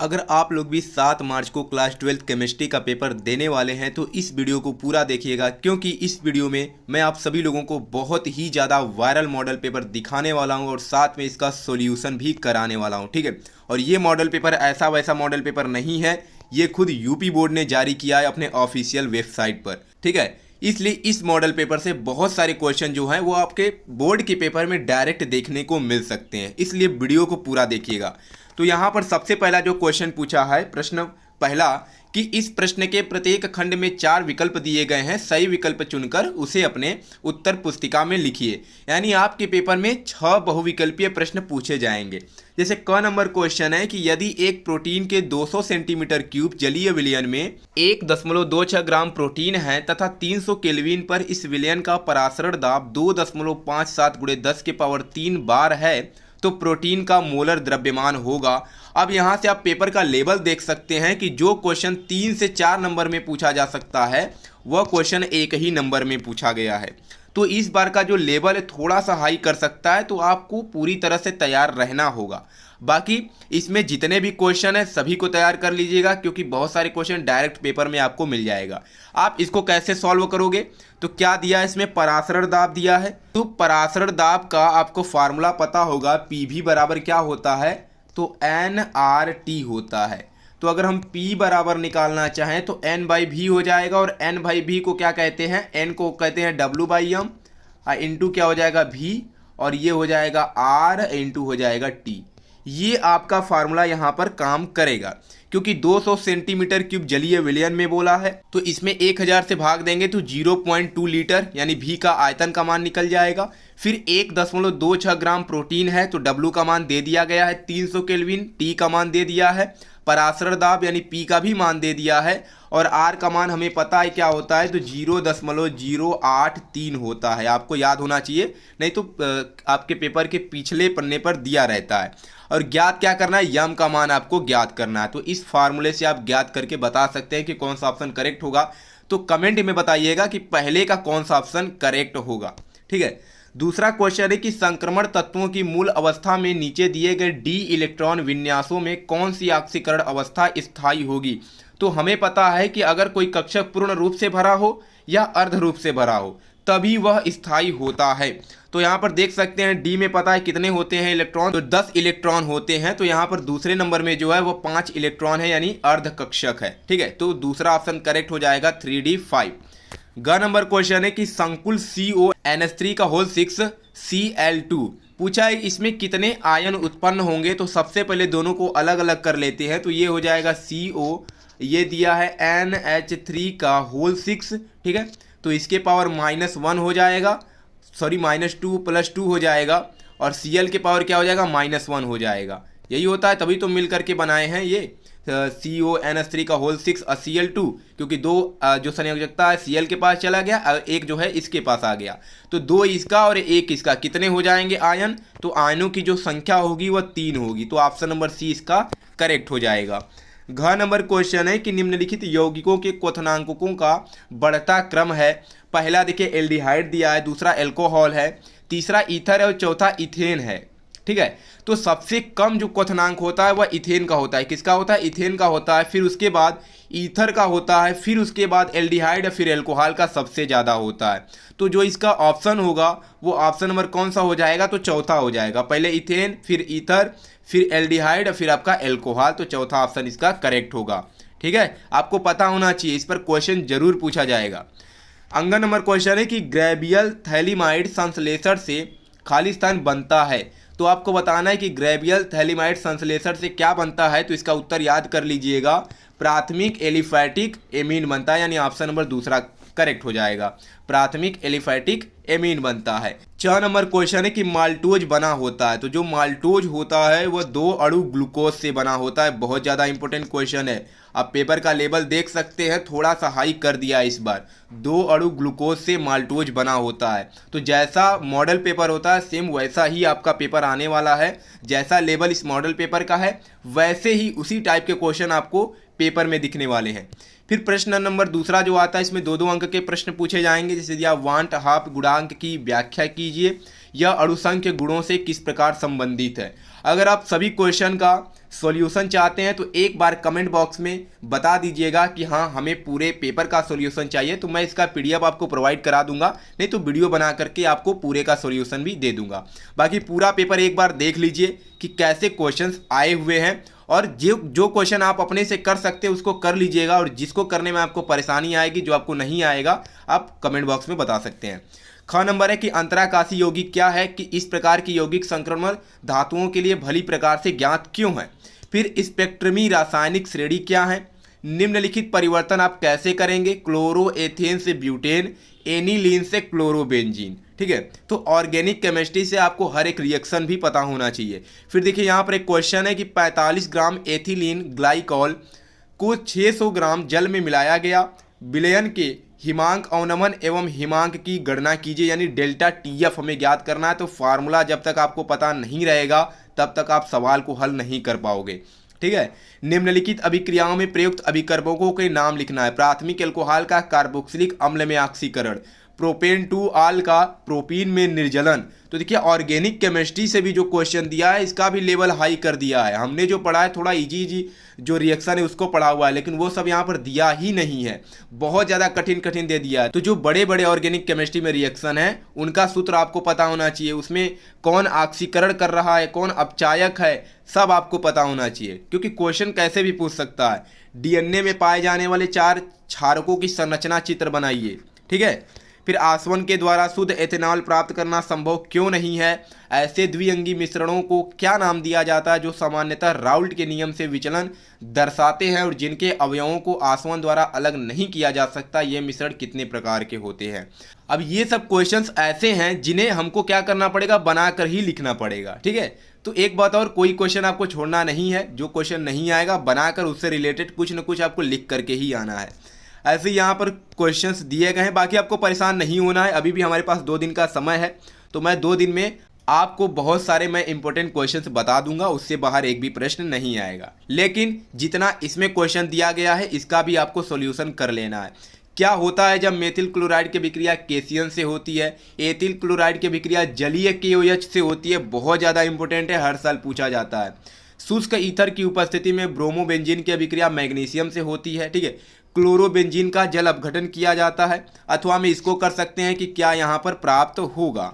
अगर आप लोग भी 7 मार्च को क्लास 12 केमिस्ट्री का पेपर देने वाले हैं तो इस वीडियो को पूरा देखिएगा, क्योंकि इस वीडियो में मैं आप सभी लोगों को बहुत ही ज़्यादा वायरल मॉडल पेपर दिखाने वाला हूं और साथ में इसका सॉल्यूशन भी कराने वाला हूं। ठीक है, और ये मॉडल पेपर ऐसा वैसा मॉडल पेपर नहीं है, ये खुद यूपी बोर्ड ने जारी किया है अपने ऑफिशियल वेबसाइट पर। ठीक है, इसलिए इस मॉडल पेपर से बहुत सारे क्वेश्चन जो हैं वो आपके बोर्ड के पेपर में डायरेक्ट देखने को मिल सकते हैं, इसलिए वीडियो को पूरा देखिएगा। तो यहाँ पर सबसे पहला जो क्वेश्चन पूछा है, प्रश्न पहला, कि इस प्रश्न के प्रत्येक खंड में 4 विकल्प दिए गए हैं, सही विकल्प चुनकर उसे अपने उत्तर पुस्तिका में लिखिए। यानी आपके पेपर में 6 बहुविकल्पीय प्रश्न पूछे जाएंगे। जैसे क नंबर क्वेश्चन है कि यदि एक प्रोटीन के 200 सेंटीमीटर क्यूब जलीय विलयन में 1.26 ग्राम प्रोटीन है तथा 300 केल्विन पर इस विलयन का परासरण दाब 2.57 × 10³ बार है, तो प्रोटीन का मोलर द्रव्यमान होगा। अब यहाँ से आप पेपर का लेवल देख सकते हैं कि जो क्वेश्चन 3 से 4 नंबर में पूछा जा सकता है वह क्वेश्चन 1 ही नंबर में पूछा गया है। तो इस बार का जो लेवल है थोड़ा सा हाई कर सकता है, तो आपको पूरी तरह से तैयार रहना होगा। बाकी इसमें जितने भी क्वेश्चन है सभी को तैयार कर लीजिएगा, क्योंकि बहुत सारे क्वेश्चन डायरेक्ट पेपर में आपको मिल जाएगा। आप इसको कैसे सॉल्व करोगे, तो क्या दिया है इसमें, परासरण दाब दिया है। तो परासरण दाब का आपको फार्मूला पता होगा, पी बराबर क्या होता है, तो NRT होता है। तो अगर हम P बराबर निकालना चाहें तो N/V हो जाएगा, और N/V को क्या कहते हैं, N को कहते हैं W/M, इंटू क्या हो जाएगा V, और ये हो जाएगा R इंटू हो जाएगा T। ये आपका फार्मूला यहाँ पर काम करेगा, क्योंकि 200 सेंटीमीटर क्यूब जलीय विलयन में बोला है, तो इसमें 1000 से भाग देंगे तो 0.2 लीटर यानी V का आयतन का मान निकल जाएगा। फिर 1.26 ग्राम प्रोटीन है तो W का मान दे दिया गया है 300 केल्विन, T का मान दे दिया है, परासरण दाब यानी P का भी मान दे दिया है, और R का मान हमें पता है क्या होता है, तो 0.083 होता है। आपको याद होना चाहिए, नहीं तो आपके पेपर के पिछले पन्ने पर दिया रहता है। और ज्ञात क्या करना है, यम का मान आपको ज्ञात करना है। तो इस फार्मूले से आप ज्ञात करके बता सकते हैं कि कौन सा ऑप्शन करेक्ट होगा। तो कमेंट में बताइएगा कि पहले का कौन सा ऑप्शन करेक्ट होगा। ठीक है, दूसरा क्वेश्चन है कि संक्रमण तत्वों की मूल अवस्था में नीचे दिए गए d इलेक्ट्रॉन विन्यासों में कौन सी ऑक्सीकरण अवस्था स्थायी होगी। तो हमें पता है कि अगर कोई कक्षक पूर्ण रूप से भरा हो या अर्ध रूप से भरा हो तभी वह स्थायी होता है। तो यहाँ पर देख सकते हैं D में पता है कितने होते हैं इलेक्ट्रॉन, तो 10 इलेक्ट्रॉन होते हैं। तो यहाँ पर दूसरे नंबर में जो है वो 5 इलेक्ट्रॉन है, यानी अर्ध कक्षक है। ठीक है, तो दूसरा ऑप्शन करेक्ट हो जाएगा 3D5। ग नंबर क्वेश्चन है कि संकुल CONH3 का होल 6 Cl2 पूछा है, इसमें कितने आयन उत्पन्न होंगे। तो सबसे पहले दोनों को अलग अलग कर लेते हैं, तो ये हो जाएगा CO, ये दिया है NH3 का होल 6। ठीक है, तो इसके पावर -1 हो जाएगा, सॉरी -2 + 2 हो जाएगा, और Cl के पावर क्या हो जाएगा, -1 हो जाएगा। यही होता है, तभी तो मिल करके बनाए हैं ये CONH3 का होल 6 और Cl2, क्योंकि दो जो संयोजकता है Cl के पास चला गया और एक जो है इसके पास आ गया, तो 2 इसका और 1 इसका, कितने हो जाएंगे आयन, तो आयनों की जो संख्या होगी वह 3 होगी। तो ऑप्शन नंबर C इसका करेक्ट हो जाएगा। घ नंबर क्वेश्चन है कि निम्नलिखित यौगिकों के क्वथनांकों का बढ़ता क्रम है। पहला देखिए एल्डिहाइड दिया है, दूसरा एल्कोहल है, तीसरा ईथर है और चौथा इथेन है। ठीक है, तो सबसे कम जो क्वथनांक होता है वह इथेन का होता है। किसका होता है, इथेन का होता है, फिर उसके बाद ईथर का होता है, फिर उसके बाद एल्डिहाइड, फिर एल्कोहल का सबसे ज़्यादा होता है। तो जो इसका ऑप्शन होगा वो ऑप्शन नंबर कौन सा हो जाएगा, तो चौथा हो जाएगा। पहले इथेन, फिर ईथर, फिर एल्डिहाइड, फिर आपका एल्कोहल, तो चौथा ऑप्शन इसका करेक्ट होगा। ठीक है, आपको पता होना चाहिए, इस पर क्वेश्चन जरूर पूछा जाएगा। अंग नंबर क्वेश्चन है कि ग्रेवियल थैलीमाइड संश्लेषण से खाली स्थान बनता है। तो आपको बताना है कि ग्रेवियल थैलीमाइड संश्लेषण से क्या बनता है, तो इसका उत्तर याद कर लीजिएगा, प्राथमिक एलिफैटिक एमीन बनता है, यानी ऑप्शन नंबर दूसरा करेक्ट हो जाएगा, प्राथमिक एलिफैटिक एमीन बनता है। 6 नंबर क्वेश्चन है कि माल्टोज बना होता है। तो जो माल्टोज होता है वह 2 अणु ग्लूकोज से बना होता है। बहुत ज़्यादा इंपॉर्टेंट क्वेश्चन है, आप पेपर का लेवल देख सकते हैं, थोड़ा सा हाई कर दिया इस बार। 2 अणु ग्लूकोज से माल्टोज बना होता है। तो जैसा मॉडल पेपर होता है सेम वैसा ही आपका पेपर आने वाला है। जैसा लेवल इस मॉडल पेपर का है वैसे ही उसी टाइप के क्वेश्चन आपको पेपर में दिखने वाले हैं। फिर प्रश्न नंबर दूसरा जो आता है इसमें 2-2 अंक के प्रश्न पूछे जाएंगे, जैसे दिया वांट हाफ गुणांक की व्याख्या कीजिए। यह अणुसंख्य गुणों से किस प्रकार संबंधित है। अगर आप सभी क्वेश्चन का सॉल्यूशन चाहते हैं तो एक बार कमेंट बॉक्स में बता दीजिएगा कि हाँ हमें पूरे पेपर का सॉल्यूशन चाहिए, तो मैं इसका पीडीएफ आपको प्रोवाइड करा दूंगा, नहीं तो वीडियो बना करके आपको पूरे का सॉल्यूशन भी दे दूंगा। बाकी पूरा पेपर एक बार देख लीजिए कि कैसे क्वेश्चंस आए हुए हैं, और जो क्वेश्चन आप अपने से कर सकते हैं उसको कर लीजिएगा, और जिसको करने में आपको परेशानी आएगी, जो आपको नहीं आएगा, आप कमेंट बॉक्स में बता सकते हैं। ख नंबर है कि अंतराकाशी यौगिक क्या है, कि इस प्रकार की यौगिक संक्रमण धातुओं के लिए भली प्रकार से ज्ञात क्यों है। फिर स्पेक्ट्रमी रासायनिक श्रेणी क्या है। निम्नलिखित परिवर्तन आप कैसे करेंगे, क्लोरोएथेन से ब्यूटेन, एनिलीन से क्लोरोबेंजीन। ठीक है, तो ऑर्गेनिक केमिस्ट्री से आपको हर एक रिएक्शन भी पता होना चाहिए। फिर देखिए यहाँ पर एक क्वेश्चन है कि 45 ग्राम एथिलीन ग्लाइकॉल को 600 ग्राम जल में मिलाया गया, विलयन के हिमांक अवनमन एवं हिमांक की गणना कीजिए, यानी डेल्टा टीएफ हमें ज्ञात करना है। तो फार्मूला जब तक आपको पता नहीं रहेगा तब तक आप सवाल को हल नहीं कर पाओगे। ठीक है, निम्नलिखित अभिक्रियाओं में प्रयुक्त अभिकर्मकों के नाम लिखना है। प्राथमिक एल्कोहल का कार्बोक्सिलिक अम्ल में ऑक्सीकरण, प्रोपेन टू आल का प्रोपीन में निर्जलन। तो देखिए ऑर्गेनिक केमिस्ट्री से भी जो क्वेश्चन दिया है इसका भी लेवल हाई कर दिया है। हमने जो पढ़ा है थोड़ा इजी जो रिएक्शन है उसको पढ़ा हुआ है, लेकिन वो सब यहाँ पर दिया ही नहीं है, बहुत ज़्यादा कठिन दे दिया है। तो जो बड़े बड़े ऑर्गेनिक केमिस्ट्री में रिएक्शन है उनका सूत्र आपको पता होना चाहिए, उसमें कौन ऑक्सीकरण कर रहा है, कौन अपचायक है, सब आपको पता होना चाहिए, क्योंकि क्वेश्चन कैसे भी पूछ सकता है। डीएनए में पाए जाने वाले 4 क्षारकों की संरचना चित्र बनाइए। ठीक है, फिर आसवन के द्वारा शुद्ध एथेनॉल प्राप्त करना संभव क्यों नहीं है। ऐसे द्विअंगी मिश्रणों को क्या नाम दिया जाता है जो सामान्यतः राउल्ट के नियम से विचलन दर्शाते हैं और जिनके अवयवों को आसवन द्वारा अलग नहीं किया जा सकता। ये मिश्रण कितने प्रकार के होते हैं। अब ये सब क्वेश्चंस ऐसे हैं जिन्हें हमको क्या करना पड़ेगा, बनाकर ही लिखना पड़ेगा। ठीक है, तो एक बात और, कोई क्वेश्चन आपको छोड़ना नहीं है, जो क्वेश्चन नहीं आएगा बनाकर उससे रिलेटेड कुछ न कुछ आपको लिख करके ही आना है। ऐसे यहाँ पर क्वेश्चंस दिए गए हैं, बाकी आपको परेशान नहीं होना है। अभी भी हमारे पास 2 दिन का समय है, तो मैं 2 दिन में आपको बहुत सारे मैं इंपॉर्टेंट क्वेश्चंस बता दूंगा, उससे बाहर एक भी प्रश्न नहीं आएगा। लेकिन जितना इसमें क्वेश्चन दिया गया है इसका भी आपको सॉल्यूशन कर लेना है। क्या होता है जब मेथिल क्लोराइड की विक्रिया केसियन से होती है, एथिल क्लोराइड की विक्रिया जलीय KOH से होती है, बहुत ज़्यादा इंपॉर्टेंट है, हर साल पूछा जाता है। शुष्क ईथर की उपस्थिति में ब्रोमोबेंजीन की अभिक्रिया मैग्नीशियम से होती है। ठीक है, क्लोरोबेंजीन का जल अपघटन किया जाता है, अथवा हम इसको कर सकते हैं कि क्या यहाँ पर प्राप्त होगा।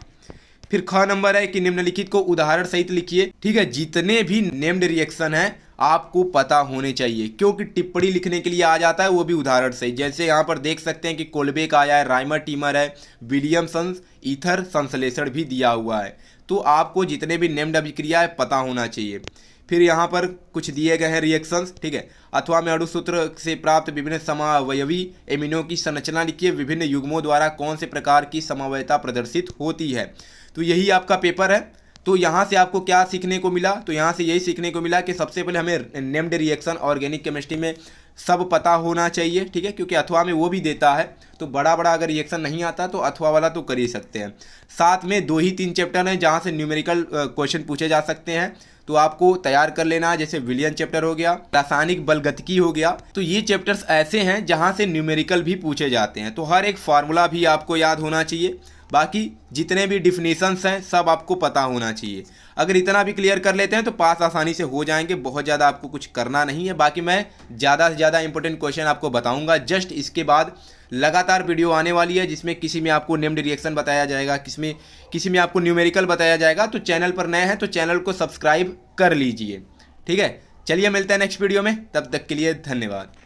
फिर ख नंबर है कि निम्नलिखित को उदाहरण सहित लिखिए। ठीक है, जितने भी नेम्ड रिएक्शन है आपको पता होने चाहिए, क्योंकि टिप्पणी लिखने के लिए आ जाता है वो भी उदाहरण सहित। जैसे यहाँ पर देख सकते हैं कि कोलबेक आया है, राइमर टीमर है, विलियमसन्स ईथर संश्लेषण भी दिया हुआ है। तो आपको जितने भी नेम्ड अभिक्रिया है पता होना चाहिए। फिर यहाँ पर कुछ दिए गए हैं रिएक्शंस। ठीक है, अथवा में अणुसूत्र से प्राप्त विभिन्न समावयवी एमिनो की संरचना लिखिए, विभिन्न युग्मों द्वारा कौन से प्रकार की समवयता प्रदर्शित होती है। तो यही आपका पेपर है। तो यहाँ से आपको क्या सीखने को मिला, तो यहाँ से यही सीखने को मिला कि सबसे पहले हमें नेम्ड रिएक्शन ऑर्गेनिक केमिस्ट्री में सब पता होना चाहिए। ठीक है, क्योंकि अथवा में वो भी देता है, तो बड़ा अगर रिएक्शन नहीं आता तो अथवा वाला तो कर ही सकते हैं। साथ में 2 ही 3 चैप्टर हैं जहाँ से न्यूमेरिकल क्वेश्चन पूछे जा सकते हैं, तो आपको तैयार कर लेना है। जैसे विलियन चैप्टर हो गया, रासायनिक बलगतिकी हो गया, तो ये चैप्टर्स ऐसे हैं जहाँ से न्यूमेरिकल भी पूछे जाते हैं। तो हर एक फार्मूला भी आपको याद होना चाहिए, बाकी जितने भी डिफिनीशंस हैं सब आपको पता होना चाहिए। अगर इतना भी क्लियर कर लेते हैं तो पास आसानी से हो जाएंगे, बहुत ज़्यादा आपको कुछ करना नहीं है। बाकी मैं ज़्यादा से ज़्यादा इंपॉर्टेंट क्वेश्चन आपको बताऊंगा। जस्ट इसके बाद लगातार वीडियो आने वाली है जिसमें किसी में आपको नेम्ड रिएक्शन बताया जाएगा, किसी में आपको न्यूमेरिकल बताया जाएगा। तो चैनल पर नए हैं तो चैनल को सब्सक्राइब कर लीजिए। ठीक है, चलिए मिलते हैं नेक्स्ट वीडियो में, तब तक के लिए धन्यवाद।